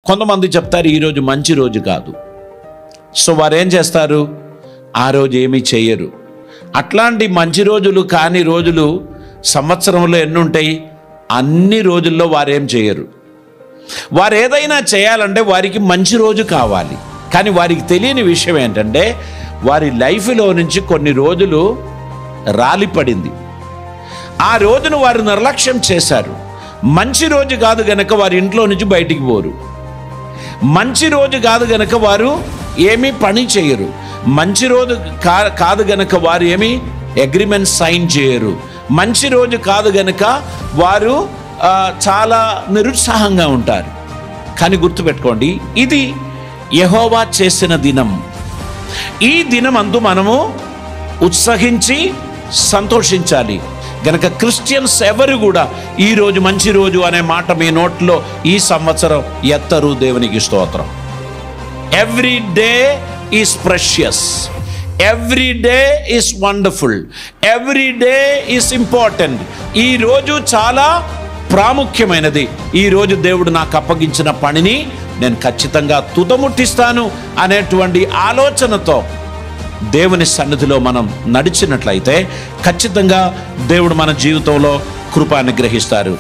కొంతమంది చెప్తారు ఈరోజు మంచి రోజు కాదు, సో వారు ఏం చేస్తారు, ఆ రోజు ఏమీ చేయరు. అట్లాంటి మంచి రోజులు కాని రోజులు సంవత్సరంలో ఎన్ని ఉంటాయి? అన్ని రోజుల్లో వారేం చేయరు. వారు ఏదైనా చేయాలంటే వారికి మంచి రోజు కావాలి. కానీ వారికి తెలియని విషయం ఏంటంటే వారి లైఫ్లో నుంచి కొన్ని రోజులు రాలిపడింది. ఆ రోజును వారు నిర్లక్ష్యం చేశారు. మంచి రోజు కాదు గనక వారి ఇంట్లో నుంచి బయటికి పోరు. మంచి రోజు కాదు గనక వారు ఏమీ పని చేయరు. మంచి రోజు కాదు గనక వారు ఏమీ అగ్రిమెంట్ సైన్ చేయరు. మంచి రోజు కాదు గనక వారు చాలా నిరుత్సాహంగా ఉంటారు. కానీ గుర్తుపెట్టుకోండి, ఇది యెహోవా చేసిన దినం. ఈ దినం అందు మనము ఉత్సహించి సంతోషించాలి. గనక క్రిస్టియన్స్ ఎవరు కూడా ఈరోజు మంచి రోజు అనే మాట మీ నోట్లో ఈ సంవత్సరం ఎత్తరు. దేవునికి స్తోత్రం. Every day is precious, every day is wonderful, every day is important. ఈరోజు చాలా ప్రాముఖ్యమైనది. ఈరోజు దేవుడు నాకు అప్పగించిన పనిని నేను ఖచ్చితంగా తుదముట్టిస్తాను అనేటువంటి ఆలోచనతో దేవుని సన్నిధిలో మనం నడిచినట్లయితే ఖచ్చితంగా దేవుడు మన జీవితంలో కృప అనుగ్రహిస్తారు.